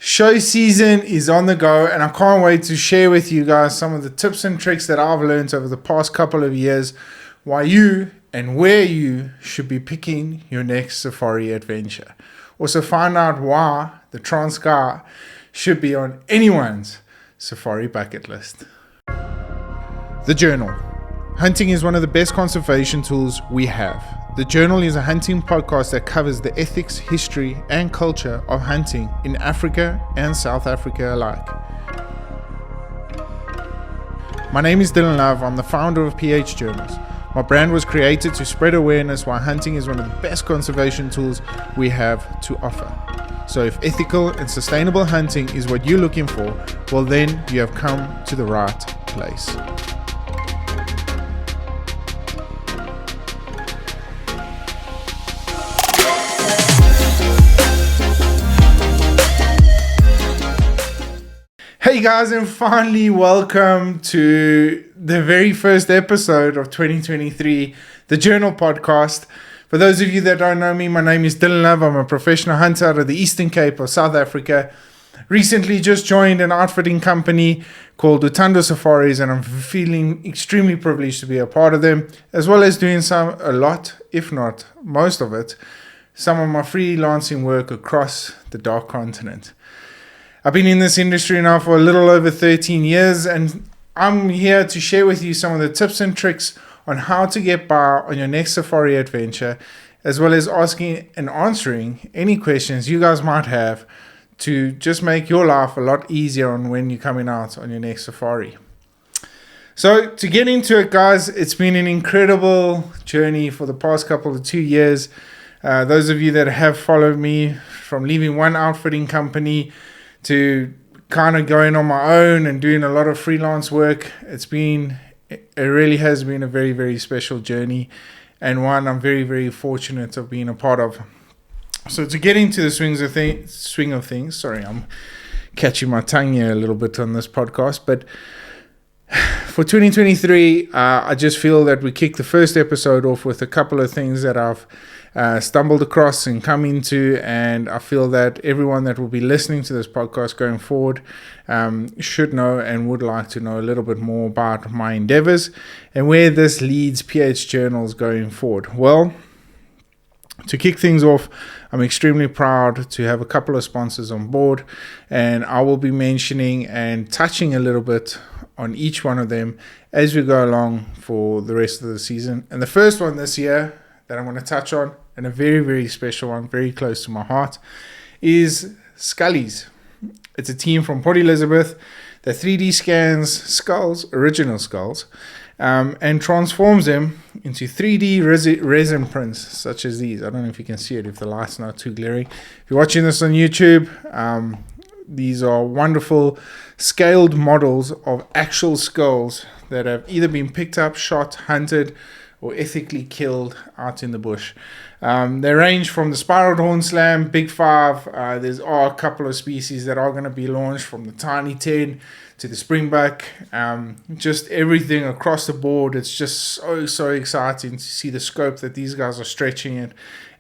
Show season is on the go, and I can't wait to share with you guys some of the tips and tricks that I've learned over the past couple of years, why you and where you should be picking your next safari adventure. Also find out why the Transkei should be on anyone's safari bucket list. The Journal. Hunting is one of the best conservation tools we have. The Journal is a hunting podcast that covers the ethics, history, and culture of hunting in Africa and South Africa alike. My name is Dylan Love. I'm the founder of PH Journals. My brand was created to spread awareness why hunting is one of the best conservation tools we have to offer. So if ethical and sustainable hunting is what you're looking for, well then you have come to the right place. Hey guys, and finally welcome to the very first episode of 2023, the Journal podcast. For those of you that don't know me, my name is Dylan Love. I'm a professional hunter out of the Eastern Cape of South Africa. Recently just joined an outfitting company called Utando Safaris, and I'm feeling extremely privileged to be a part of them, as well as doing a lot, if not most of it, some of my freelancing work across the dark continent. I've been in this industry now for a little over 13 years, and I'm here to share with you some of the tips and tricks on how to get by on your next safari adventure, as well as asking and answering any questions you guys might have to just make your life a lot easier on when you're coming out on your next safari. So to get into it, guys, it's been an incredible journey for the past couple of 2 years. Those of you that have followed me from leaving one outfitting company to kind of going on my own and doing a lot of freelance work, it really has been a very, very special journey, and one I'm very, very fortunate of being a part of. So to get into the swing of things, sorry, I'm catching my tongue here a little bit on this podcast, but for 2023, I just feel that we kicked the first episode off with a couple of things that I've stumbled across and come into, and I feel that everyone that will be listening to this podcast going forward should know and would like to know a little bit more about my endeavors and where this leads PH Journals going forward. Well, to kick things off, I'm extremely proud to have a couple of sponsors on board, and I will be mentioning and touching a little bit on each one of them as we go along for the rest of the season. And the first one this year that I'm going to touch on, and a very, very special one, very close to my heart, is Skullies. It's a team from Port Elizabeth that 3D scans skulls, original skulls, and transforms them into 3D resin prints such as these. I don't know if you can see it if the light's not too glaring. If you're watching this on YouTube, these are wonderful scaled models of actual skulls that have either been picked up, shot, hunted, or ethically killed out in the bush. They range from the spiraled horn slam, Big Five. There's a couple of species that are going to be launched, from the tiny 10 to the springbuck. Just everything across the board. It's just so exciting to see the scope that these guys are stretching it,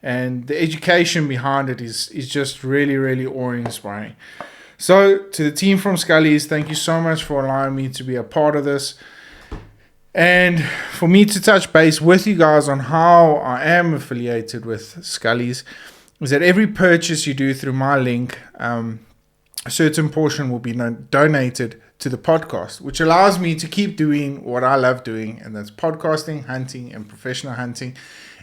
and the education behind it is just really, really awe-inspiring. So to the team from Skullies, thank you so much for allowing me to be a part of this. And for me to touch base with you guys on how I am affiliated with Skullies, is that every purchase you do through my link, a certain portion will be donated to the podcast, which allows me to keep doing what I love doing, and that's podcasting, hunting, and professional hunting,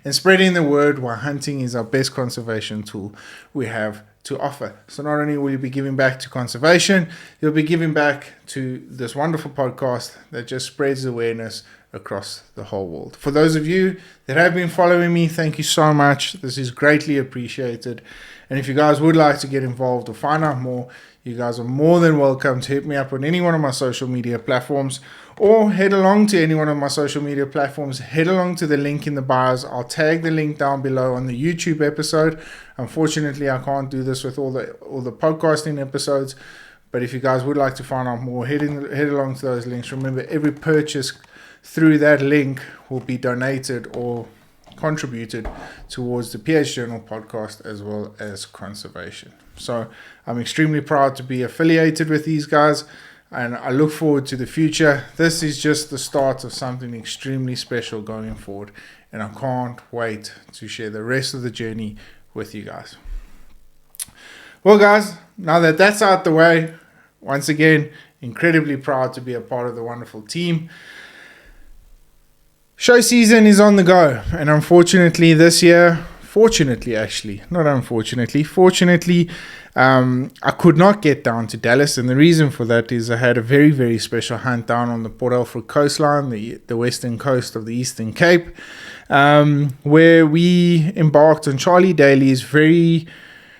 and spreading the word why hunting is our best conservation tool we have to offer. So not only will you be giving back to conservation, you'll be giving back to this wonderful podcast that just spreads awareness across the whole world. For those of you that have been following me, thank you so much. This is greatly appreciated. And if you guys would like to get involved or find out more, you guys are more than welcome to hit me up on any one of my social media platforms, or head along to any one of my social media platforms. Head along to the link in the bios. I'll tag the link down below on the YouTube episode. Unfortunately, I can't do this with all the podcasting episodes, but if you guys would like to find out more, head along to those links. Remember, every purchase through that link will be donated or contributed towards the PH Journal podcast as well as conservation. So I'm extremely proud to be affiliated with these guys, and I look forward to the future. This is just the start of something extremely special going forward, and I can't wait to share the rest of the journey with you guys. Well, guys, now that that's out the way, once again, incredibly proud to be a part of the wonderful team. Show season is on the go, and unfortunately this year, fortunately, I could not get down to Dallas, and the reason for that is I had a very, very special hunt down on the Port Alfred coastline, the western coast of the Eastern Cape, where we embarked on Charlie Daly's very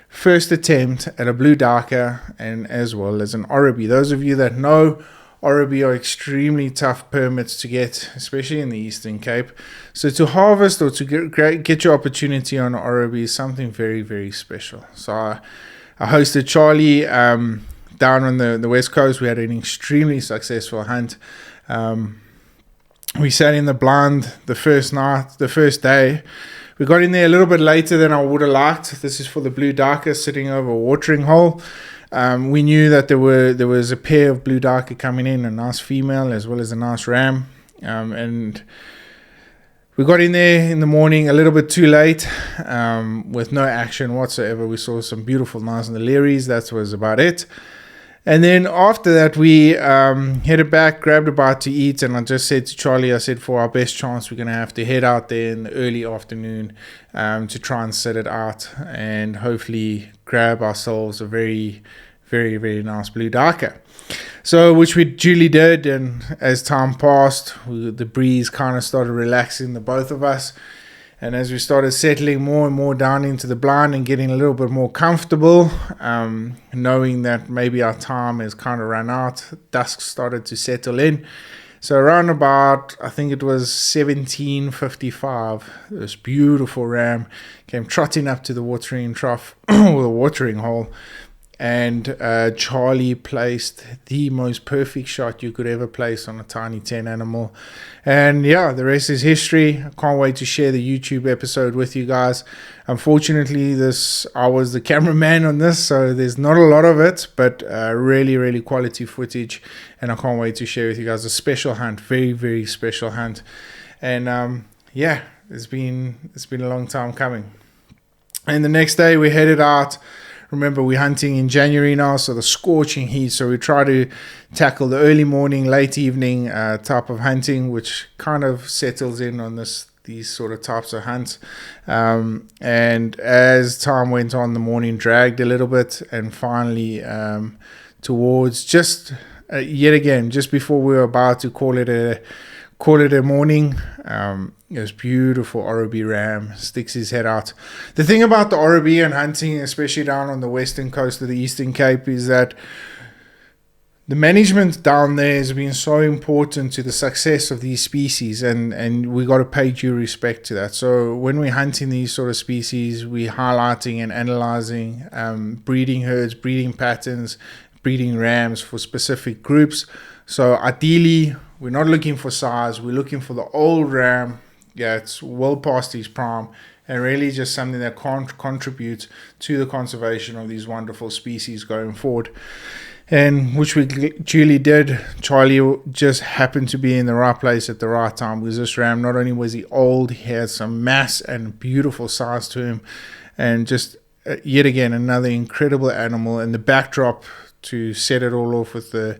first attempt at a blue darker and as well as an Oribi. Those of you that know, Oribi are extremely tough permits to get, especially in the Eastern Cape. So to harvest or to get your opportunity on Oribi is something very, very special. So I hosted Charlie down on the West Coast. We had an extremely successful hunt. We sat in the blind the first day. We got in there a little bit later than I would have liked. This is for the blue darker sitting over a watering hole. We knew that there was a pair of blue darker coming in, a nice female as well as a nice ram, and we got in there in the morning a little bit too late, with no action whatsoever. We saw some beautiful nice Learys. That was about it. And then after that, we headed back, grabbed a bite to eat, and I just said to Charlie, I said, for our best chance, we're going to have to head out there in the early afternoon to try and set it out and hopefully grab ourselves a very, very, very nice blue darker. So, which we duly did, and as time passed, the breeze kind of started relaxing the both of us. And as we started settling more and more down into the blind and getting a little bit more comfortable, knowing that maybe our time has kind of run out, dusk started to settle in. So around about, I think it was 17:55, this beautiful ram came trotting up to the watering trough or the watering hole. And Charlie placed the most perfect shot you could ever place on a tiny 10 animal. And yeah, the rest is history. I can't wait to share the YouTube episode with you guys. Unfortunately, I was the cameraman on this, so there's not a lot of it, but really, really quality footage. And I can't wait to share with you guys a special hunt, very, very special hunt. And yeah, it's been a long time coming. And the next day we headed out. Remember, we're hunting in January now, so the scorching heat. So we try to tackle the early morning, late evening type of hunting, which kind of settles in on these sort of types of hunts. And as time went on, the morning dragged a little bit, and finally towards just yet again, just before we were about to call it a morning, this beautiful Oribi ram sticks his head out. The thing about the Oribi and hunting, especially down on the western coast of the Eastern Cape, is that the management down there has been so important to the success of these species, and we got to pay due respect to that. So when we're hunting these sort of species, we're highlighting and analyzing breeding herds, breeding patterns, breeding rams for specific groups. So ideally, we're not looking for size, we're looking for the old ram. Yeah, it's well past his prime, and really just something that can't contribute to the conservation of these wonderful species going forward. And which we duly did. Charlie just happened to be in the right place at the right time, because this ram, not only was he old, he had some mass and beautiful size to him, and just yet again another incredible animal. And the backdrop to set it all off with the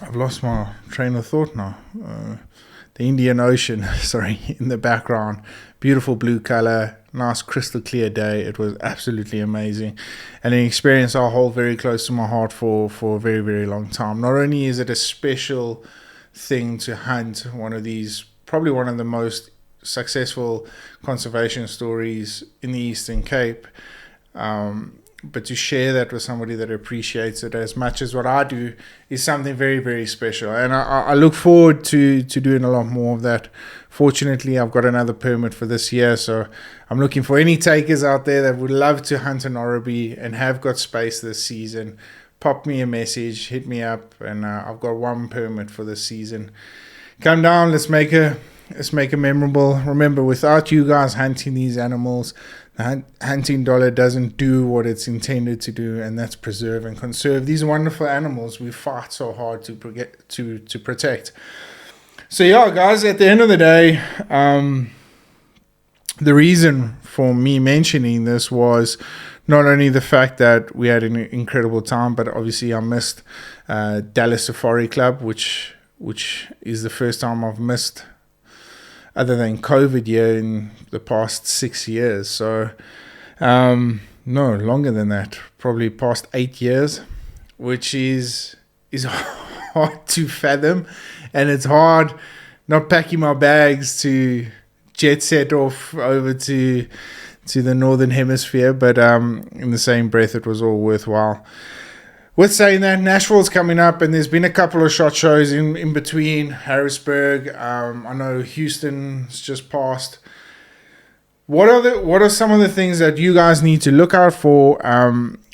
I've lost my train of thought now. The Indian Ocean, in the background. Beautiful blue color, nice crystal clear day. It was absolutely amazing, and an experience I'll hold very close to my heart for a very, very long time. Not only is it a special thing to hunt one of these, probably one of the most successful conservation stories in the Eastern Cape, but to share that with somebody that appreciates it as much as what I do is something very, very special. And I look forward to doing a lot more of that. Fortunately, I've got another permit for this year, so I'm looking for any takers out there that would love to hunt an Oribi and have got space this season. Pop me a message, hit me up, and I've got one permit for this season. come down. Let's make it memorable. Remember, without you guys hunting these animals, the hunting dollar doesn't do what it's intended to do, and that's preserve and conserve these wonderful animals we fight so hard to protect. So yeah, guys, at the end of the day, the reason for me mentioning this was not only the fact that we had an incredible time, but obviously I missed Dallas Safari Club, which is the first time I've missed, other than COVID year, in the past 6 years. So no, longer than that, probably past 8 years, which is hard to fathom, and it's hard not packing my bags to jet set off over to the northern hemisphere, but in the same breath, it was all worthwhile. With saying that, Nashville's coming up, and there's been a couple of shot shows in between. Harrisburg, I know Houston's just passed. What are some of the things that you guys need to look out for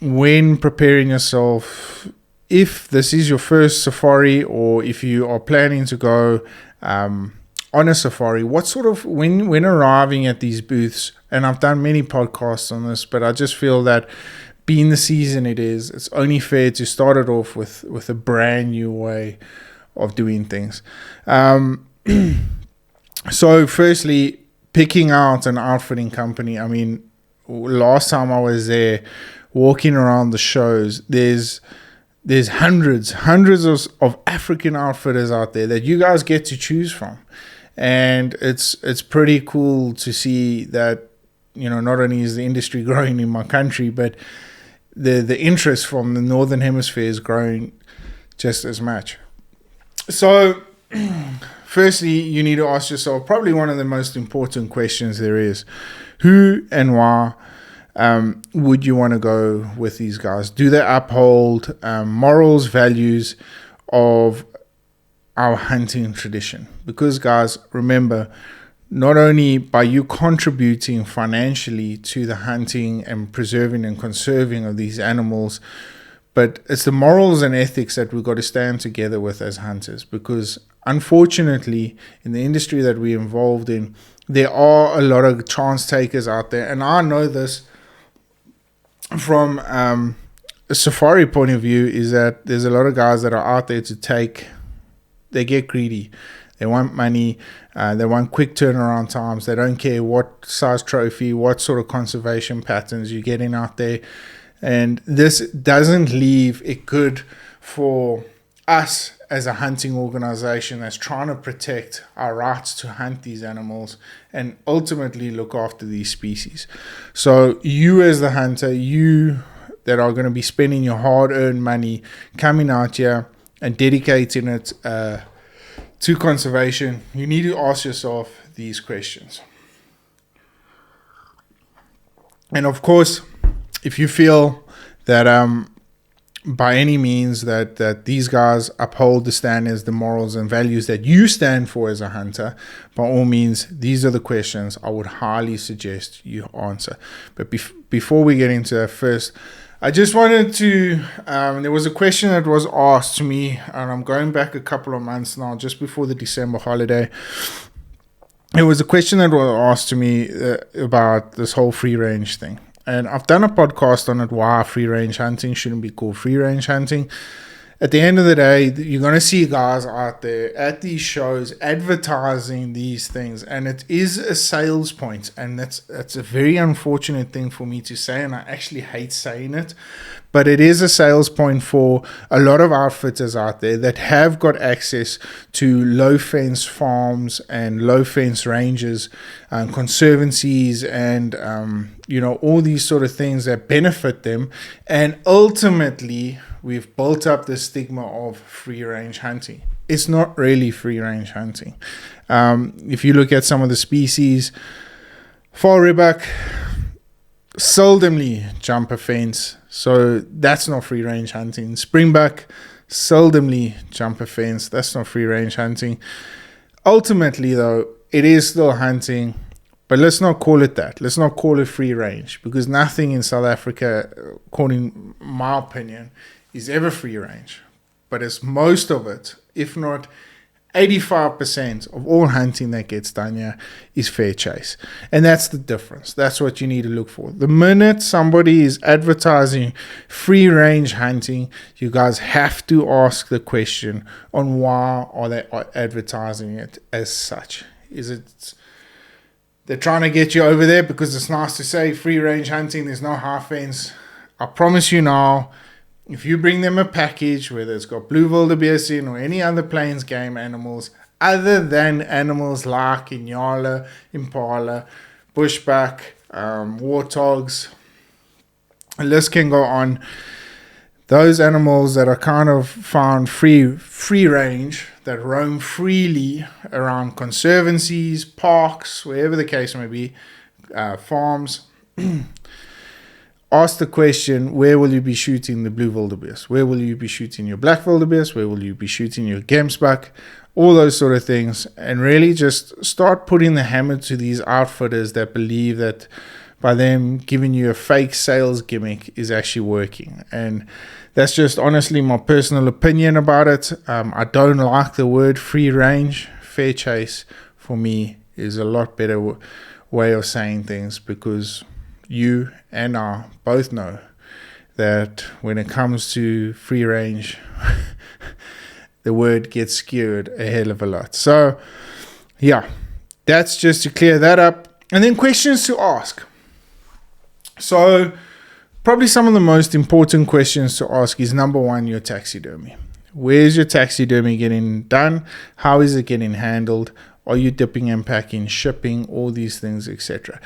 when preparing yourself? If this is your first safari, or if you are planning to go on a safari, what sort of, when arriving at these booths, and I've done many podcasts on this, but I just feel that being the season it's only fair to start it off with a brand new way of doing things. So firstly, picking out an outfitting company. I mean, last time I was there, walking around the shows, there's hundreds of African outfitters out there that you guys get to choose from. And it's pretty cool to see that, not only is the industry growing in my country, but the interest from the northern hemisphere is growing just as much. So firstly, you need to ask yourself probably one of the most important questions there is: who and why would you want to go with these guys? Do they uphold morals, values of our hunting tradition? Because, guys, remember, not only by you contributing financially to the hunting and preserving and conserving of these animals, but it's the morals and ethics that we've got to stand together with as hunters. Because unfortunately, in the industry that we're involved in, there are a lot of chance takers out there. And I know this from a safari point of view, is that there's a lot of guys that are out there they get greedy. They want money. They want quick turnaround times. They don't care what size trophy, what sort of conservation patterns you're getting out there. And this doesn't leave it good for us as a hunting organization that's trying to protect our rights to hunt these animals and ultimately look after these species. So you as the hunter, you that are going to be spending your hard-earned money coming out here and dedicating it to conservation, you need to ask yourself these questions. And of course, if you feel that by any means that these guys uphold the standards, the morals and values that you stand for as a hunter, by all means, these are the questions I would highly suggest you answer. But before we get into that, first, I just wanted to, there was a question that was asked to me, and I'm going back a couple of months now, just before the December holiday. It was a question that was asked to me about this whole free range thing. And I've done a podcast on it, why free range hunting shouldn't be called free range hunting. At the end of the day, you're going to see guys out there at these shows advertising these things, and it is a sales point, and that's a very unfortunate thing for me to say, and I actually hate saying it, but it is a sales point for a lot of outfitters out there that have got access to low fence farms and low fence ranges, conservancies, and all these sort of things that benefit them, and ultimately we've built up the stigma of free range hunting. It's not really free range hunting. If you look at some of the species, fall ribbuck seldomly jump a fence, so that's not free range hunting. Springbuck seldomly jump a fence, that's not free range hunting. Ultimately, though, it is still hunting, but let's not call it that. Let's not call it free range, because nothing in South Africa, according to my opinion, is ever free range. But it's most of it, if not 85% of all hunting that gets done here is fair chase. And that's the difference. That's what you need to look for. The minute somebody is advertising free range hunting, you guys have to ask the question on why are they advertising it as such. Is it they're trying to get you over there because it's nice to say free range hunting, there's no high fence? I promise you now, if you bring them a package, whether it's got blue wildebeest in or any other plains game animals, other than animals like Inyala, Impala, Bushback, warthogs, the list can go on. Those animals that are kind of found free range, that roam freely around conservancies, parks, wherever the case may be, farms, ask the question, where will you be shooting the blue wildebeest? Where will you be shooting your black wildebeest? Where will you be shooting your gemsbuck? All those sort of things. And really just start putting the hammer to these outfitters that believe that by them giving you a fake sales gimmick is actually working. And that's just honestly my personal opinion about it. I don't like the word free range. Fair chase for me is a lot better way of saying things, because you and I both know that when it comes to free range, the word gets skewed a hell of a lot. So, yeah, that's just to clear that up. And then questions to ask. So, probably some of the most important questions to ask is, number one, your taxidermy. Where's your taxidermy getting done? How is it getting handled? Are you dipping and packing, shipping, all these things, etc.?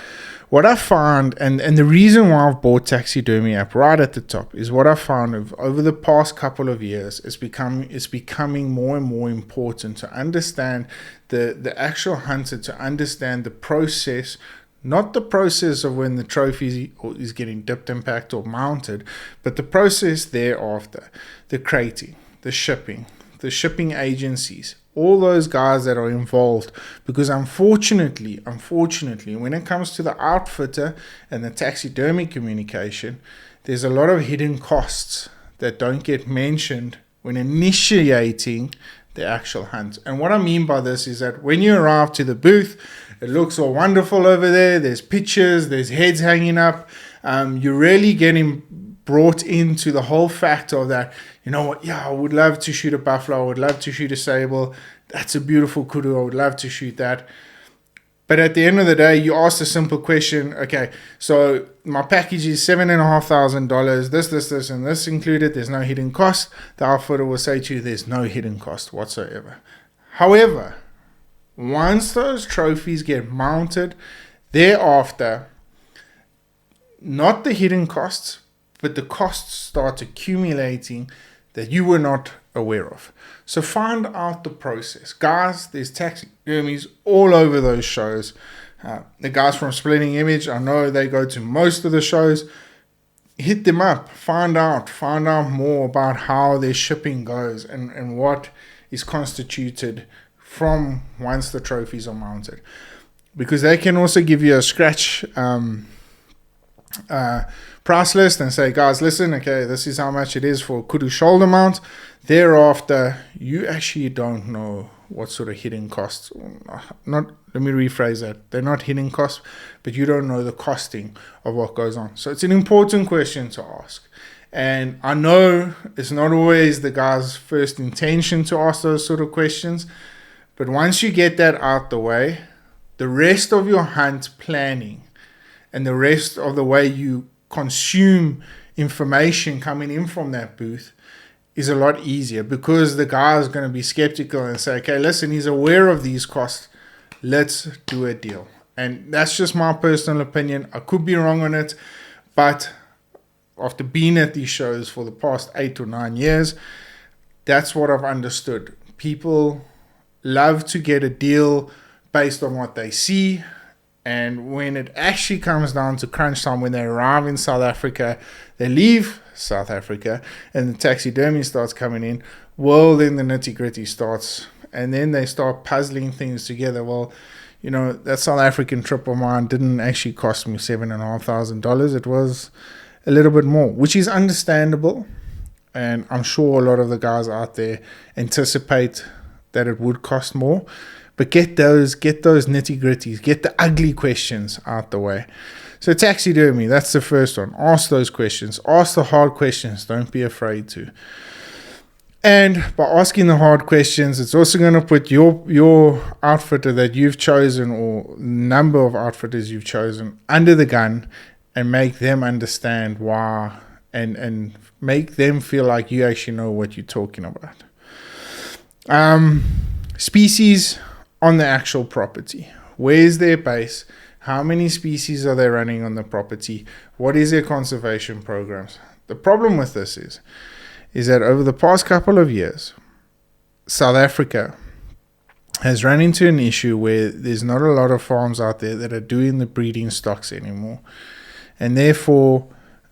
What I found, and the reason why I've bought Taxidermy App right at the top, is what I found over the past couple of years is becoming more and more important to understand the actual hunter, to understand the process, not the process of when the trophy is getting dipped and packed or mounted, but the process thereafter, the crating, the shipping agencies, all those guys that are involved. Because unfortunately, when it comes to the outfitter and the taxidermy communication, there's a lot of hidden costs that don't get mentioned when initiating the actual hunt. And what I mean by this is that when you arrive to the booth, it looks all wonderful over there. There's pictures, there's heads hanging up. You're really getting brought into the whole factor of that, you know what, yeah, I would love to shoot a buffalo, I would love to shoot a sable, that's a beautiful kudu, I would love to shoot that. But at the end of the day, you ask the simple question, okay, so my package is $7,500, this, and this included, there's no hidden cost. The outfitter will say to you, there's no hidden cost whatsoever. However, once those trophies get mounted, thereafter, not the hidden costs, but the costs start accumulating that you were not aware of. So find out the process. Guys, there's taxidermies all over those shows. The guys from Splitting Image, I know they go to most of the shows. Hit them up. Find out more about how their shipping goes and what is constituted from once the trophies are mounted. Because they can also give you a scratch price list and say, guys, listen, okay, this is how much it is for kudu shoulder mount. Thereafter, you actually don't know what sort of hidden costs, let me rephrase that, they're not hidden costs, but you don't know the costing of what goes on. So it's an important question to ask. And I know it's not always the guy's first intention to ask those sort of questions, but once you get that out the way, the rest of your hunt planning and the rest of the way you consume information coming in from that booth is a lot easier, because the guy is going to be skeptical and say, okay, listen, he's aware of these costs, let's do a deal. And that's just my personal opinion. I could be wrong on it, but after being at these shows for the past 8 or 9 years, that's what I've understood. People love to get a deal based on what they see. And when it actually comes down to crunch time, when they arrive in South Africa, they leave South Africa and the taxidermy starts coming in, well, then the nitty-gritty starts. And then they start puzzling things together. Well, you know, that South African trip of mine didn't actually cost me $7,500. It was a little bit more, which is understandable. And I'm sure a lot of the guys out there anticipate that it would cost more. But get those nitty gritties, get the ugly questions out the way. So taxidermy, that's the first one. Ask those questions. Ask the hard questions. Don't be afraid to. And by asking the hard questions, it's also going to put your outfitter that you've chosen, or number of outfitters you've chosen, under the gun, and make them understand why, and make them feel like you actually know what you're talking about. Species on the actual property. Where's their base? How many species are they running on the property? What is their conservation programs? The problem with this is that over the past couple of years, South Africa has run into an issue where there's not a lot of farms out there that are doing the breeding stocks anymore. And therefore,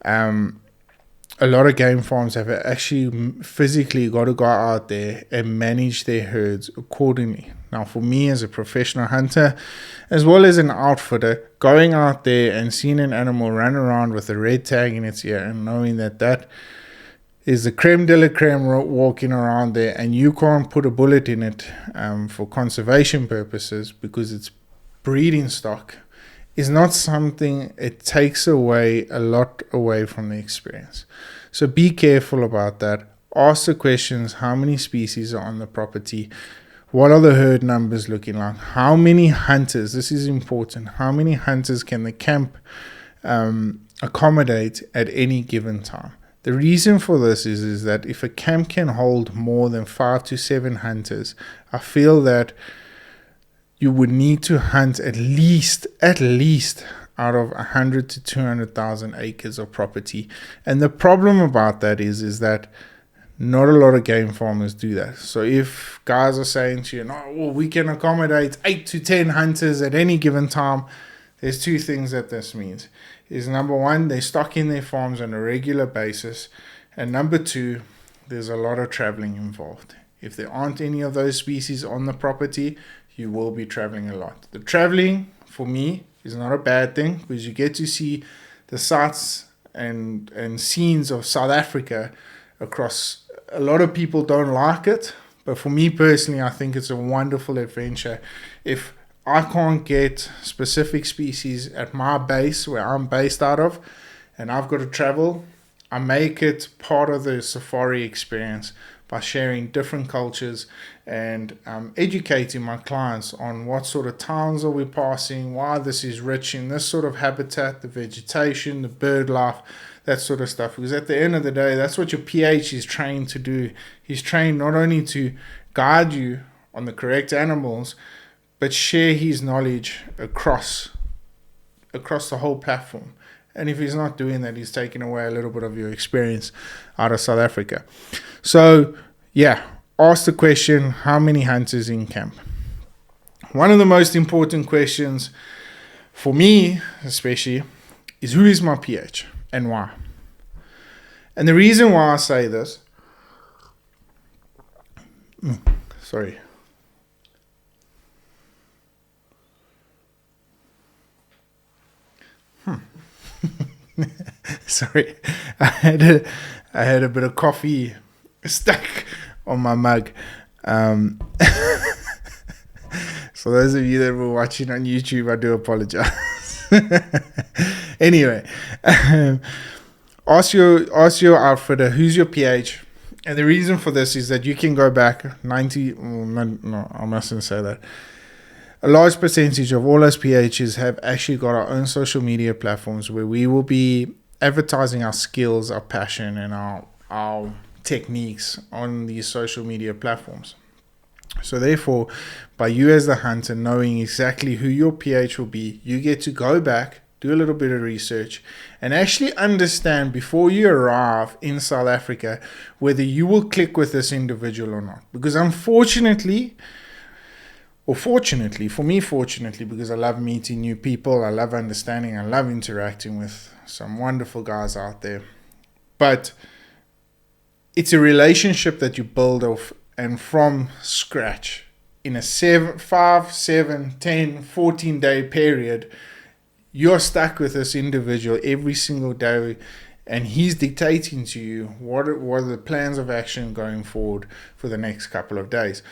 a lot of game farms have actually physically got to go out there and manage their herds accordingly. Now, for me as a professional hunter, as well as an outfitter, going out there and seeing an animal run around with a red tag in its ear and knowing that is the creme de la creme walking around there, and you can't put a bullet in it for conservation purposes because it's breeding stock, is not something. It takes away a lot away from the experience. So be careful about that. Ask the questions: how many species are on the property? What are the herd numbers looking like? How many hunters? This is important. How many hunters can the camp accommodate at any given time? The reason for this is that if a camp can hold more than 5 to 7 hunters, I feel that you would need to hunt at least out of 100 to 200,000 acres of property. And the problem about that is that not a lot of game farmers do that. So if guys are saying to you, no, well, we can accommodate 8 to 10 hunters at any given time, there's two things that this means. Is number one, they stock in their farms on a regular basis. And number two, there's a lot of traveling involved. If there aren't any of those species on the property, you will be traveling a lot. The traveling, for me, is not a bad thing because you get to see the sights and scenes of South Africa across. A lot of people don't like it, but for me personally, I think it's a wonderful adventure. If I can't get specific species at my base where I'm based out of, and I've got to travel, I make it part of the safari experience by sharing different cultures and educating my clients on what sort of towns are we passing, why this is rich in this sort of habitat, the vegetation, the bird life, that sort of stuff. Because at the end of the day, that's what your PH is trained to do. He's trained not only to guide you on the correct animals, but share his knowledge across the whole platform. And if he's not doing that, he's taking away a little bit of your experience out of South Africa. So, yeah, ask the question, how many hunters in camp? One of the most important questions for me, especially, is who is my PH and why? And the reason why I say this, sorry. Sorry, I had a bit of coffee stuck on my mug. So those of you that were watching on YouTube, I do apologize. Anyway, ask your outfitter who's your PH, and the reason for this is that you can go back no, I mustn't say that. A large percentage of all us PHs have actually got our own social media platforms where we will be advertising our skills, our passion, and our techniques on these social media platforms. So therefore, by you as the hunter knowing exactly who your PH will be, you get to go back, do a little bit of research, and actually understand before you arrive in South Africa whether you will click with this individual or not. Because unfortunately, or fortunately, for me, because I love meeting new people, I love understanding, I love interacting with some wonderful guys out there. But it's a relationship that you build off and from scratch in a 5, 7, 10, 14 day period. You're stuck with this individual every single day, and he's dictating to you what are the plans of action going forward for the next couple of days.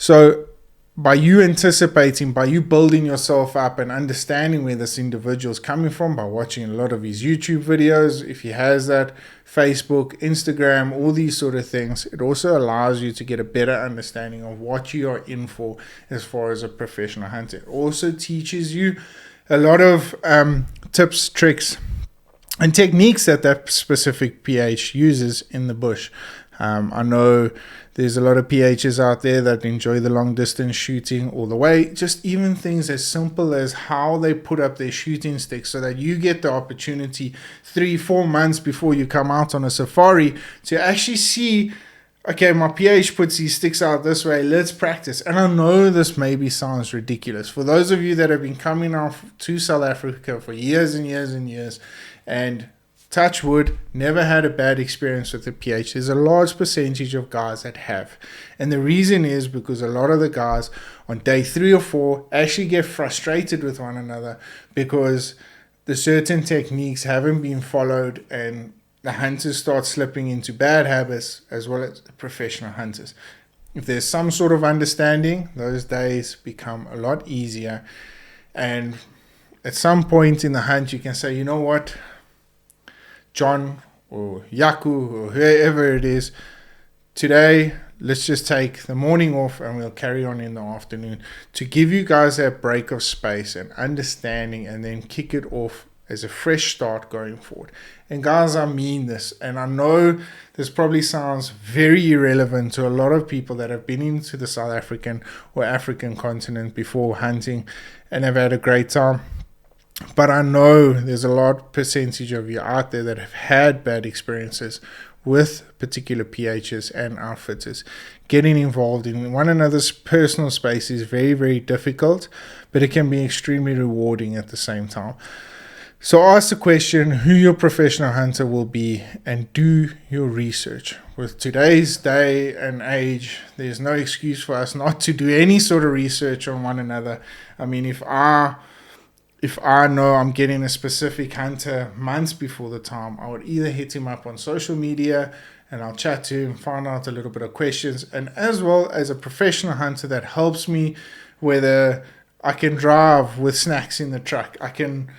So by you anticipating, by you building yourself up and understanding where this individual is coming from, by watching a lot of his YouTube videos, if he has that, Facebook, Instagram, all these sort of things, it also allows you to get a better understanding of what you are in for as far as a professional hunter. It also teaches you a lot of tips, tricks, and techniques that specific PH uses in the bush. I know there's a lot of PHs out there that enjoy the long distance shooting all the way. Just even things as simple as how they put up their shooting sticks so that you get the opportunity 3-4 months before you come out on a safari to actually see, okay, my PH puts these sticks out this way, let's practice. And I know this maybe sounds ridiculous. For those of you that have been coming off to South Africa for years and years and years, and touch wood, never had a bad experience with the PH. There's a large percentage of guys that have. And the reason is because a lot of the guys on day 3 or 4 actually get frustrated with one another because the certain techniques haven't been followed and the hunters start slipping into bad habits as well as the professional hunters. If there's some sort of understanding, those days become a lot easier. And at some point in the hunt, you can say, you know what, John or Yaku or whoever it is, today let's just take the morning off and we'll carry on in the afternoon to give you guys that break of space and understanding and then kick it off as a fresh start going forward. And guys, I mean this, and I know this probably sounds very irrelevant to a lot of people that have been into the South African or African continent before hunting and have had a great time. But I know there's a large percentage of you out there that have had bad experiences with particular PHs and outfitters. Getting involved in one another's personal space is very, very difficult, but it can be extremely rewarding at the same time. So ask the question who your professional hunter will be and do your research. With today's day and age, there's no excuse for us not to do any sort of research on one another. I mean, if I know I'm getting a specific hunter months before the time, I would either hit him up on social media and I'll chat to him, find out a little bit of questions, and as well as a professional hunter that helps me, whether I can drive with snacks in the truck, I can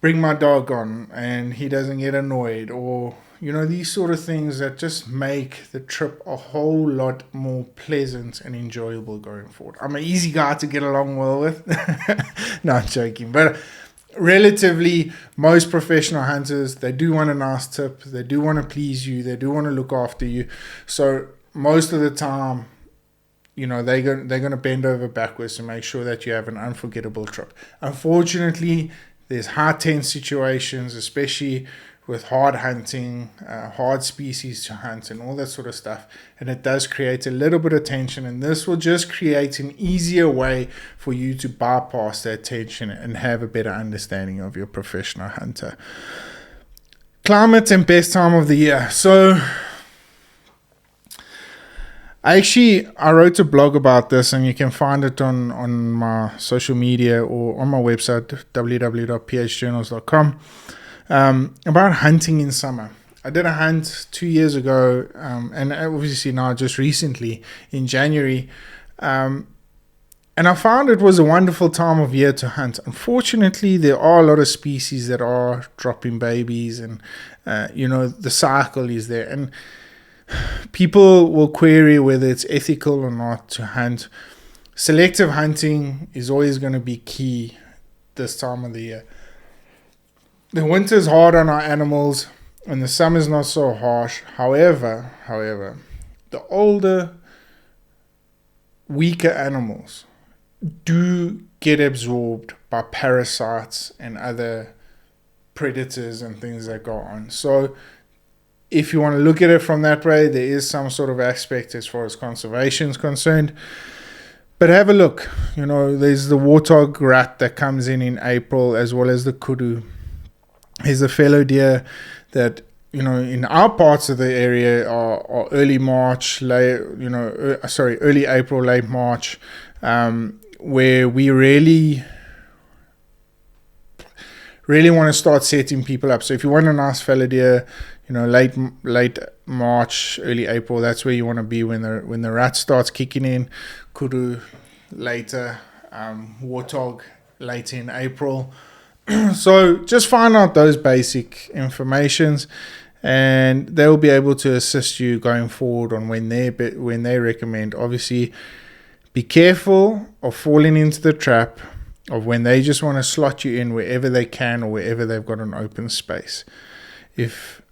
bring my dog on and he doesn't get annoyed, or these sort of things that just make the trip a whole lot more pleasant and enjoyable going forward. I'm an easy guy to get along well with. No, I'm joking. But relatively, most professional hunters, they do want a nice tip. They do want to please you. They do want to look after you. So most of the time, they're going to bend over backwards to make sure that you have an unforgettable trip. Unfortunately, there's high tense situations, especially with hard hunting, hard species to hunt and all that sort of stuff. And it does create a little bit of tension, and this will just create an easier way for you to bypass that tension and have a better understanding of your professional hunter. Climate and best time of the year. So I wrote a blog about this, and you can find it on my social media or on my website, www.phjournals.com. About hunting in summer. I did a hunt 2 years ago, and obviously now just recently in January, and I found it was a wonderful time of year to hunt. Unfortunately, there are a lot of species that are dropping babies, and the cycle is there, and people will query whether it's ethical or not to hunt. Selective hunting is always going to be key this time of the year. The winter's hard on our animals and the summer's not so harsh. However, the older, weaker animals do get absorbed by parasites and other predators and things that go on. So if you want to look at it from that way, there is some sort of aspect as far as conservation is concerned. But have a look. There's the warthog rat that comes in April, as well as the kudu. He's a fellow deer that, in our parts of the area are early March, early April, late March, where we really really want to start setting people up. So if you want a nice fallow deer, late March, early April, that's where you want to be when the rat starts kicking in. Kudu later, warthog later in April. So just find out those basic informations, and they'll be able to assist you going forward on when they recommend. Obviously, be careful of falling into the trap of when they just want to slot you in wherever they can or wherever they've got an open space. If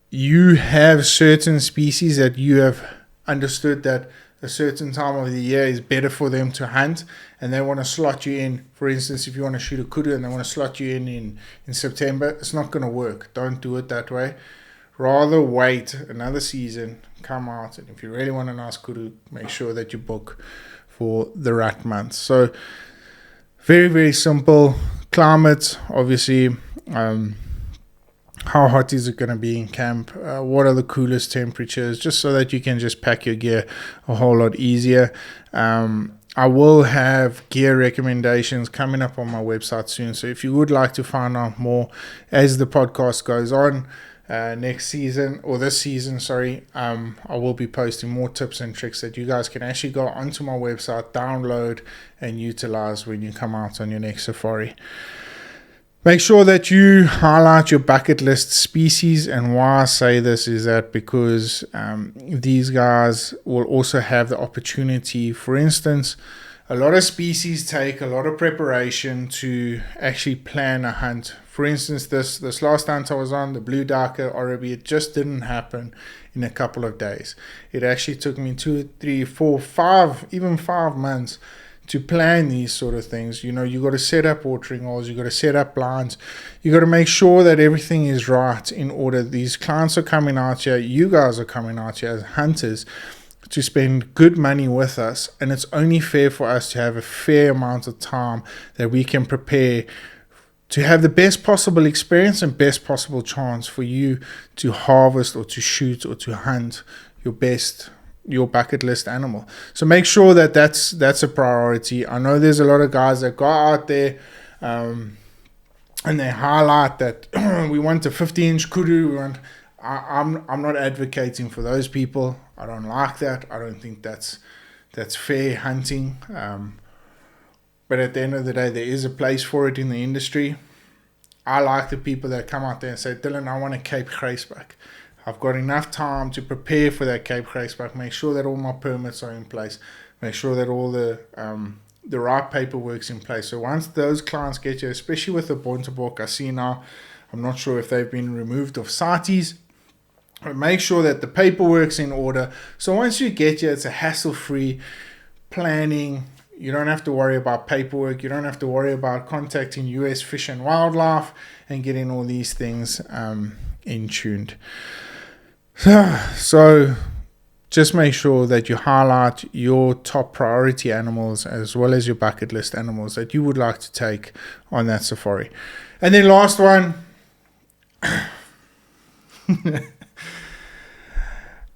you have certain species that you have understood that a certain time of the year is better for them to hunt, and they want to slot you in, for instance, if you want to shoot a kudu and they want to slot you in September, it's not going to work. Don't do it that way. Rather wait another season, come out, and if you really want a nice kudu, make sure that you book for the rat month. So very, very simple. Climate, obviously. How hot is it going to be in camp? What are the coolest temperatures? Just so that you can just pack your gear a whole lot easier. I will have gear recommendations coming up on my website soon. So if you would like to find out more as the podcast goes on, this season, I will be posting more tips and tricks that you guys can actually go onto my website, download, and utilize when you come out on your next safari. Make sure that you highlight your bucket list species, and why I say this is that because these guys will also have the opportunity. For instance, a lot of species take a lot of preparation to actually plan a hunt. For instance, this last hunt I was on, the blue darker Oribi, it just didn't happen in a couple of days. It actually took me 2, 3, 4, 5, even 5 months to plan these sort of things. You got to set up watering holes, you got to set up blinds, you got to make sure that everything is right in order. These clients are coming out here, you guys are coming out here as hunters to spend good money with us, and it's only fair for us to have a fair amount of time that we can prepare to have the best possible experience and best possible chance for you to harvest or to shoot or to hunt your bucket list animal. So make sure that that's a priority. I know there's a lot of guys that go out there and they highlight that we want a 50-inch kudu. I'm not advocating for those people. I don't like that. I don't think that's fair hunting. But at the end of the day, there is a place for it in the industry. I like the people that come out there and say, Dylan, I want a Cape Graceback. I've got enough time to prepare for that Cape Graceback. Make sure that all my permits are in place. Make sure that all the right paperwork's in place. So once those clients get you, especially with the Bontebok, I see now, I'm not sure if they've been removed of CITES, but make sure that the paperwork's in order. So once you get here, it's a hassle-free planning. You don't have to worry about paperwork. You don't have to worry about contacting US Fish and Wildlife and getting all these things in tuned. So just make sure that you highlight your top priority animals as well as your bucket list animals that you would like to take on that safari. And then last one,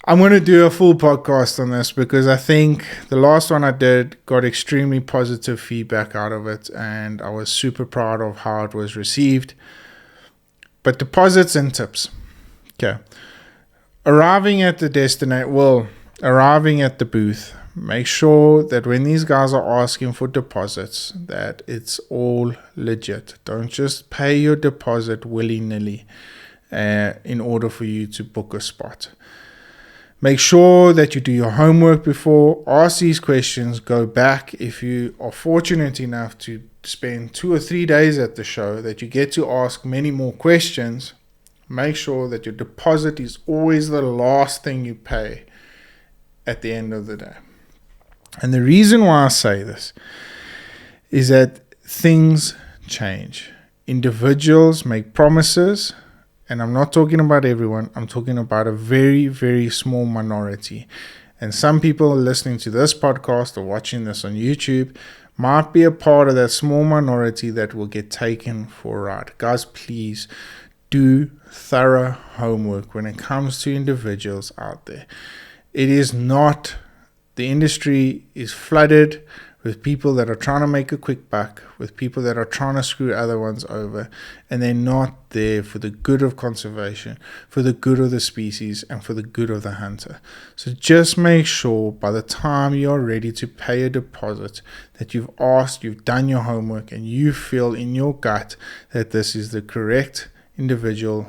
I'm going to do a full podcast on this because I think the last one I did got extremely positive feedback out of it, and I was super proud of how it was received. But deposits and tips. Okay. Arriving at the booth, make sure that when these guys are asking for deposits, that it's all legit. Don't just pay your deposit willy-nilly in order for you to book a spot. Make sure that you do your homework before. Ask these questions. Go back if you are fortunate enough to spend 2 or 3 days at the show, that you get to ask many more questions. Make sure that your deposit is always the last thing you pay at the end of the day. And the reason why I say this is that things change. Individuals make promises. And I'm not talking about everyone. I'm talking about a very, very small minority. And some people listening to this podcast or watching this on YouTube might be a part of that small minority that will get taken for a ride. Guys, please do thorough homework when it comes to individuals out there. It is not, the industry is flooded with people that are trying to make a quick buck, with people that are trying to screw other ones over, and they're not there for the good of conservation, for the good of the species, and for the good of the hunter. So just make sure by the time you're ready to pay a deposit that you've asked, you've done your homework, and you feel in your gut that this is the correct individual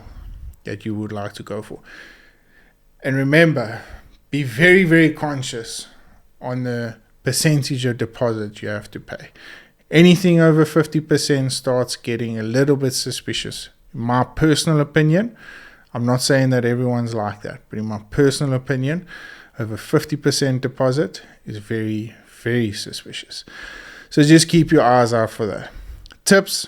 that you would like to go for. And remember, be very, very conscious on the percentage of deposit you have to pay. Anything over 50% starts getting a little bit suspicious. In my personal opinion, I'm not saying that everyone's like that, but in my personal opinion, over 50% deposit is very, very suspicious. So just keep your eyes out for that. Tips.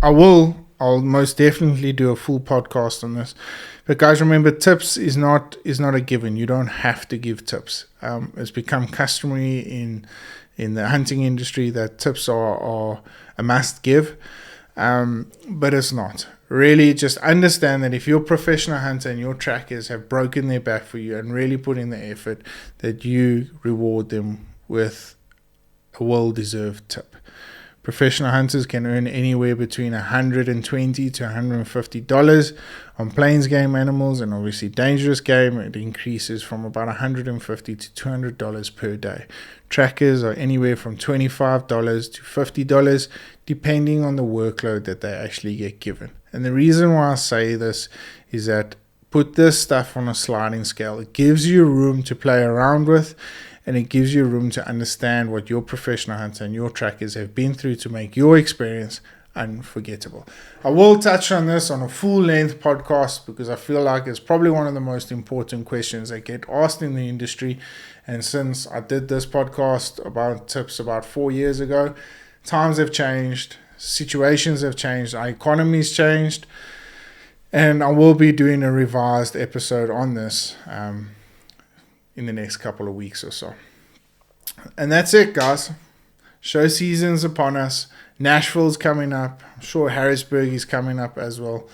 I'll most definitely do a full podcast on this. But guys, remember, tips is not a given. You don't have to give tips. It's become customary in the hunting industry that tips are a must give, but it's not. Really, just understand that if you're a professional hunter and your trackers have broken their back for you and really put in the effort, that you reward them with a well-deserved tip. Professional hunters can earn anywhere between $120 to $150 on plains game animals, and obviously dangerous game, it increases from about $150 to $200 per day. Trackers are anywhere from $25 to $50 depending on the workload that they actually get given. And the reason why I say this is that put this stuff on a sliding scale. It gives you room to play around with, and it gives you room to understand what your professional hunter and your trackers have been through to make your experience unforgettable. I will touch on this on a full-length podcast because I feel like it's probably one of the most important questions that get asked in the industry. And since I did this podcast about tips about 4 years ago, times have changed, situations have changed, our economy's changed, and I will be doing a revised episode on this in the next couple of weeks or so. And that's it, guys. Show season's upon us. Nashville's coming up. I'm sure Harrisburg is coming up as well.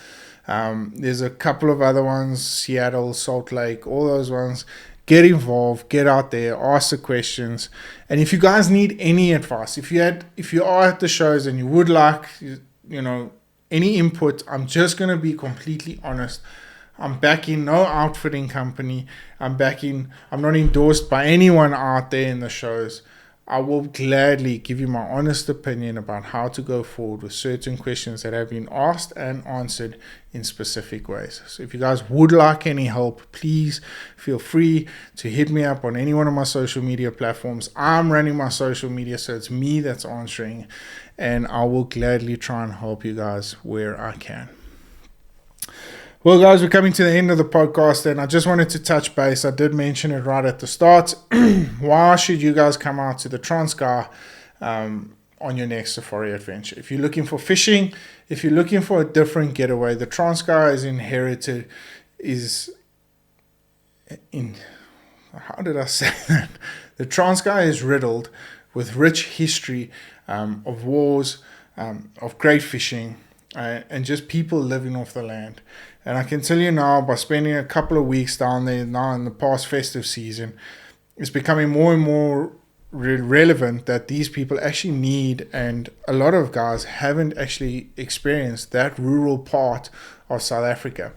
There's a couple of other ones, Seattle, Salt Lake, all those ones. Get involved, get out there, ask the questions. And if you guys need any advice, if you are at the shows and you would like, any input, I'm just going to be completely honest. I'm backing no outfitting company. I'm not endorsed by anyone out there in the shows. I will gladly give you my honest opinion about how to go forward with certain questions that have been asked and answered in specific ways. So if you guys would like any help, please feel free to hit me up on any one of my social media platforms. I'm running my social media, so it's me that's answering, and I will gladly try and help you guys where I can. Well, guys, we're coming to the end of the podcast, and I just wanted to touch base. I did mention it right at the start. Why should you guys come out to the Transkei on your next safari adventure? If you're looking for fishing, if you're looking for a different getaway, the Transkei how did I say that? The Transkei is riddled with rich history of wars, of great fishing, and just people living off the land. And I can tell you now, by spending a couple of weeks down there now in the past festive season, it's becoming more and more relevant that these people actually need, and a lot of guys haven't actually experienced that rural part of South Africa.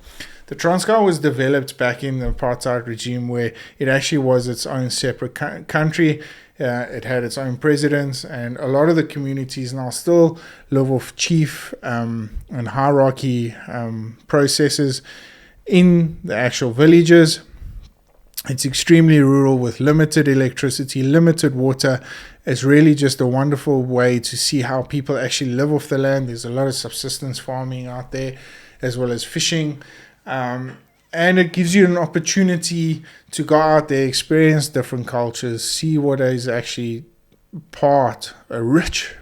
The Transkei was developed back in the apartheid regime, where it actually was its own separate country. It had its own presidents, and a lot of the communities now still live off chief and hierarchy processes in the actual villages. It's extremely rural with limited electricity, limited water. It's really just a wonderful way to see how people actually live off the land. There's a lot of subsistence farming out there, as well as fishing. And it gives you an opportunity to go out there, experience different cultures, see what is actually a rich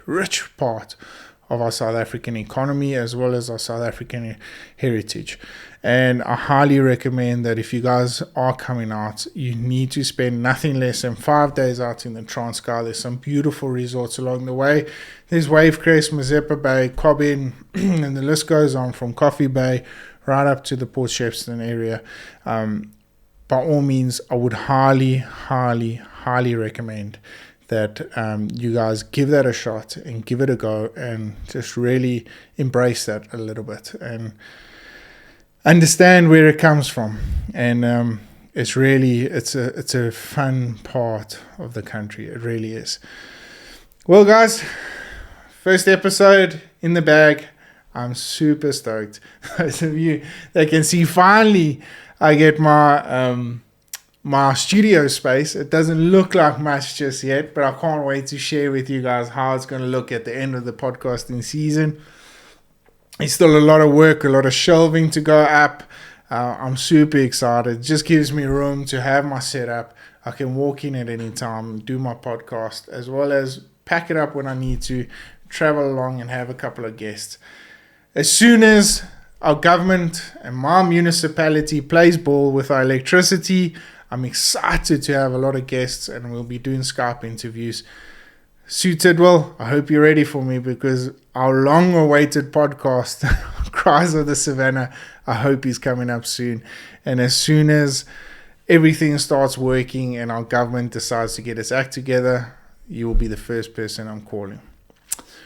part of our South African economy, as well as our South African heritage. And I highly recommend that if you guys are coming out, you need to spend nothing less than 5 days out in the Transkei. There's some beautiful resorts along the way. There's Wavecrest, Mazeppa Bay, Cobbin, and the list goes on from Coffee Bay right up to the Port Shepstone area. by all means, I would highly recommend that you guys give that a shot and give it a go and just really embrace that a little bit and understand where it comes from. And it's a fun part of the country. It really is. Well, guys, first episode in the bag. I'm super stoked. Those of you that can see, finally I get my studio space. It doesn't look like much just yet, but I can't wait to share with you guys how it's going to look at the end of the podcasting season. It's still a lot of work, a lot of shelving to go up. I'm super excited. It just gives me room to have my setup. I can walk in at any time, do my podcast, as well as pack it up when I need to, travel along and have a couple of guests. As soon as our government and my municipality plays ball with our electricity, I'm excited to have a lot of guests, and we'll be doing Skype interviews. Suited, well, I hope you're ready for me, because our long-awaited podcast, Cries of the Savannah, I hope is coming up soon. And as soon as everything starts working and our government decides to get its act together, you will be the first person I'm calling.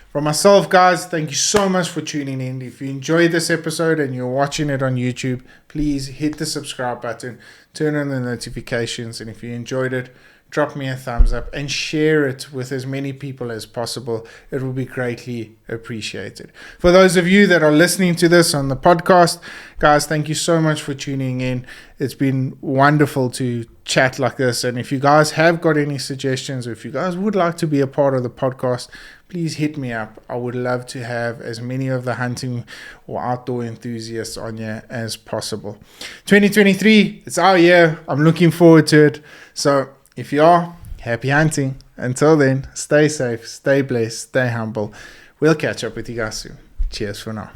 From myself, guys, thank you so much for tuning in. If you enjoyed this episode and you're watching it on YouTube, please hit the subscribe button, turn on the notifications, and if you enjoyed it, drop me a thumbs up and share it with as many people as possible. It will be greatly appreciated. For those of you that are listening to this on the podcast, guys, thank you so much for tuning in. It's been wonderful to chat like this. And if you guys have got any suggestions, or if you guys would like to be a part of the podcast, please hit me up. I would love to have as many of the hunting or outdoor enthusiasts on here as possible. 2023, it's our year. I'm looking forward to it. So if you are, happy hunting. Until then, stay safe, stay blessed, stay humble. We'll catch up with you guys soon. Cheers for now.